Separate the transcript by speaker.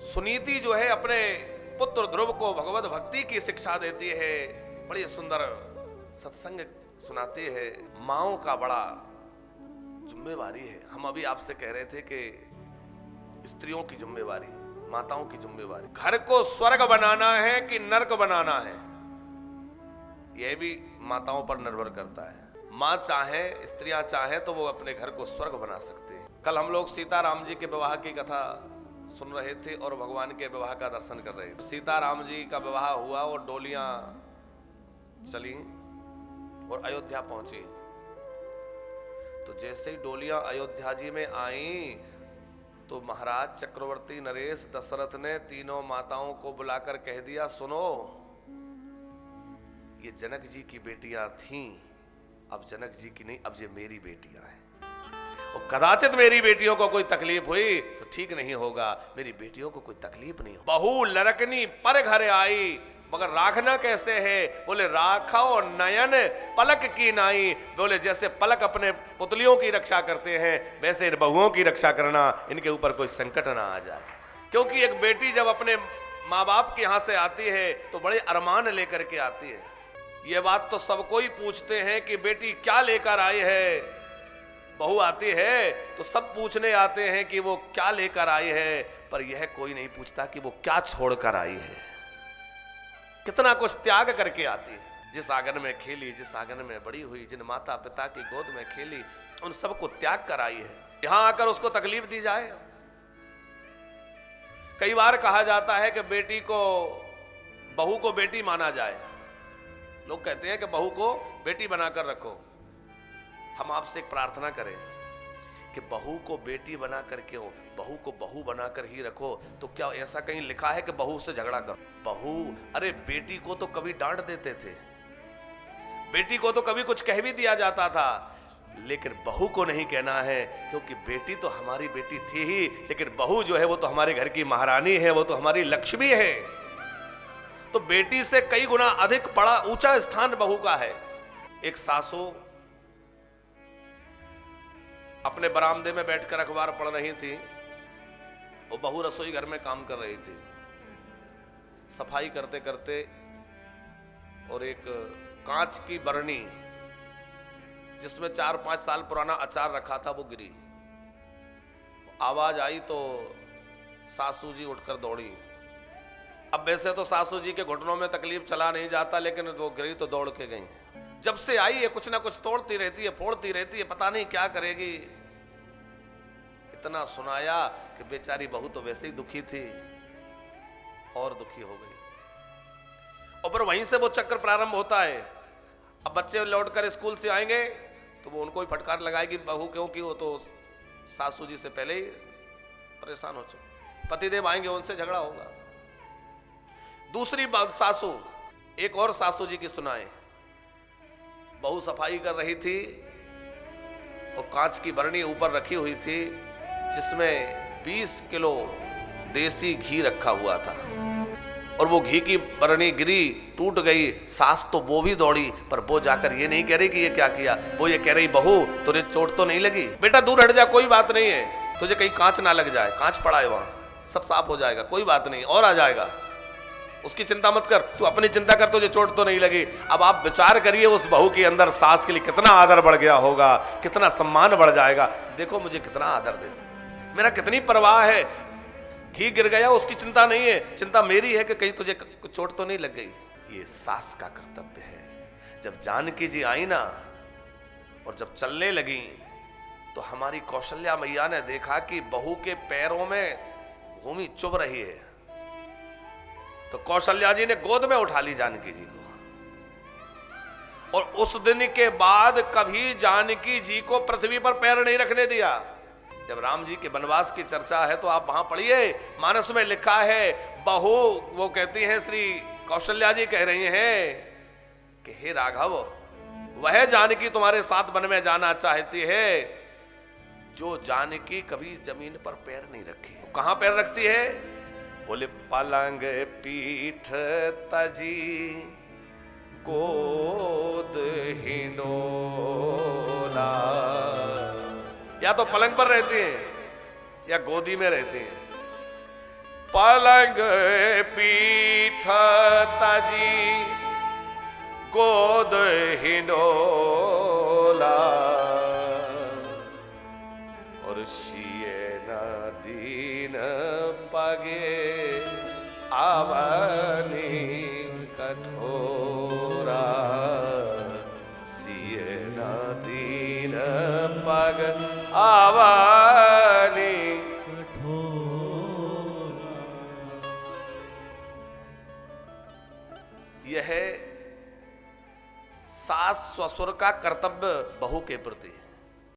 Speaker 1: सुनीति जो है अपने पुत्र ध्रुव को भगवत भक्ति की शिक्षा देती है, बड़ी सुंदर सत्संग सुनाती है। माओं का बड़ा जिम्मेवारी है। हम अभी आपसे कह रहे थे कि स्त्रियों की जिम्मेवारी, माताओं की जिम्मेवारी, घर को स्वर्ग बनाना है कि नरक बनाना है, यह भी माताओं पर निर्भर करता है। माँ चाहे, स्त्रियां चाहे तो वो अपने घर को स्वर्ग बना सकते हैं। कल हम लोग सीताराम जी के विवाह की कथा सुन रहे थे और भगवान के विवाह का दर्शन कर रहे थे। सीताराम जी का विवाह हुआ और डोलियां चली और अयोध्या पहुंची। तो जैसे ही डोलियां अयोध्या जी में आई तो महाराज चक्रवर्ती नरेश दशरथ ने तीनों माताओं को बुलाकर कह दिया, सुनो, ये जनक जी की बेटियां थीं, अब जनक जी की नहीं, अब ये मेरी बेटियां हैं। और कदाचित मेरी बेटियों को कोई तकलीफ हुई तो ठीक नहीं होगा, मेरी बेटियों को कोई तकलीफ नहीं हो। बहू लड़कनी पर घर आई, मगर राखना कैसे है? बोले राखो नयन पलक की नाई। बोले जैसे पलक अपने पुतलियों की रक्षा करते हैं वैसे इन बहुओं की रक्षा करना, इनके ऊपर कोई संकट ना आ जाए। क्योंकि एक बेटी जब अपने माँ बाप के यहाँ से आती है तो बड़े अरमान लेकर के आती है। ये बात तो सबको ही पूछते हैं कि बेटी क्या लेकर आई है। बहू आती है तो सब पूछने आते हैं कि वो क्या लेकर आई है, पर यह कोई नहीं पूछता कि वो क्या छोड़कर आई है, कितना कुछ त्याग करके आती है। जिस आंगन में खेली, जिस आंगन में बड़ी हुई, जिन माता पिता की गोद में खेली, उन सबको त्याग कर आई है। यहां आकर उसको तकलीफ दी जाए। कई बार कहा जाता है कि बेटी को, बहू को बेटी माना जाए। लोग कहते हैं कि बहू को बेटी बनाकर रखो। हम आपसे एक प्रार्थना करें कि बहू को बेटी बनाकर क्यों, बहू को बहू बनाकर ही रखो। तो क्या ऐसा कहीं लिखा है कि बहू से झगड़ा करो? बहू, अरे बेटी को तो कभी डांट देते थे, बेटी को तो कभी कुछ कह भी दिया जाता था, लेकिन बहू को नहीं कहना है, क्योंकि बेटी तो हमारी बेटी थी ही, लेकिन बहू जो है वो तो हमारे घर की महारानी है, वो तो हमारी लक्ष्मी है। तो बेटी से कई गुना अधिक बड़ा ऊंचा स्थान बहू का है। एक सासू अपने बरामदे में बैठकर अखबार पढ़ रही थी, वो बहू रसोई घर में काम कर रही थी, सफाई करते करते, और एक कांच की बरनी जिसमें 4-5 साल पुराना अचार रखा था वो गिरी। आवाज आई तो सासू जी उठकर दौड़ी। अब वैसे तो सासू जी के घुटनों में तकलीफ चला नहीं जाता, लेकिन वो गिरी तो दौड़ के गई। जब से आई है कुछ ना कुछ तोड़ती रहती है, फोड़ती रहती है, पता नहीं क्या करेगी। इतना सुनाया कि बेचारी बहू तो वैसे ही दुखी थी और दुखी हो गई। और फिर वहीं से वो चक्कर प्रारंभ होता है। अब बच्चे लौटकर स्कूल से आएंगे तो वो उनको ही फटकार लगाएगी बहू, क्योंकि वो तो सासू जी से पहले ही परेशान हो चुके। पतिदेव आएंगे, उनसे झगड़ा होगा। दूसरी बात सासू, एक और सासू जी की सुनाए। बहू सफाई कर रही थी और कांच की बरनी ऊपर रखी हुई थी जिसमें 20 किलो देसी घी रखा हुआ था, और वो घी की बरनी गिरी, टूट गई। सास तो वो भी दौड़ी, पर वो जाकर ये नहीं कह रही कि ये क्या किया, वो ये कह रही, बहू तुझे चोट तो नहीं लगी? बेटा दूर हट जा, कोई बात नहीं है, तुझे कहीं कांच ना लग जाए, कांच पड़ा है वहां, सब साफ हो जाएगा, कोई बात नहीं, और आ जाएगा, उसकी चिंता मत कर, तू अपनी चिंता कर, तुझे चोट तो नहीं लगी। अब आप विचार करिए उस बहू के अंदर सास के लिए कितना आदर बढ़ गया होगा, कितना सम्मान बढ़ जाएगा। देखो मुझे कितना आदर दे, मेरा कितनी परवाह है, घी गिर गया उसकी चिंता नहीं है, चिंता मेरी है कि कहीं तुझे चोट तो नहीं लग गई। ये सास का कर्तव्य है। जब जानकी जी आई ना और जब चलने लगी तो हमारी कौशल्या मैया ने देखा कि बहू के पैरों में भूमि चुभ रही है, तो कौशल्या जी ने गोद में उठा ली जानकी जी को, और उस दिन के बाद कभी जानकी जी को पृथ्वी पर पैर नहीं रखने दिया। जब राम जी के वनवास की चर्चा है तो आप वहां पढ़िए, मानस में लिखा है, बहू वो कहती हैं, श्री कौशल्या जी कह रही हैं कि हे राघव, वह जानकी तुम्हारे साथ वन में जाना चाहती है जो जानकी कभी जमीन पर पैर नहीं रखी। तो कहां पैर रखती है? बोले पलंग पीठ तजी गोद हिंडोला। या तो पलंग पर रहती हैं या गोदी में रहती हैं। पलंग पीठ तजी गोद हिंडोला और शिये न दीन पगे आवनी कठोरा सिये न दीन पग आवनी यह सास ससुर का कर्तव्य बहू के प्रति है।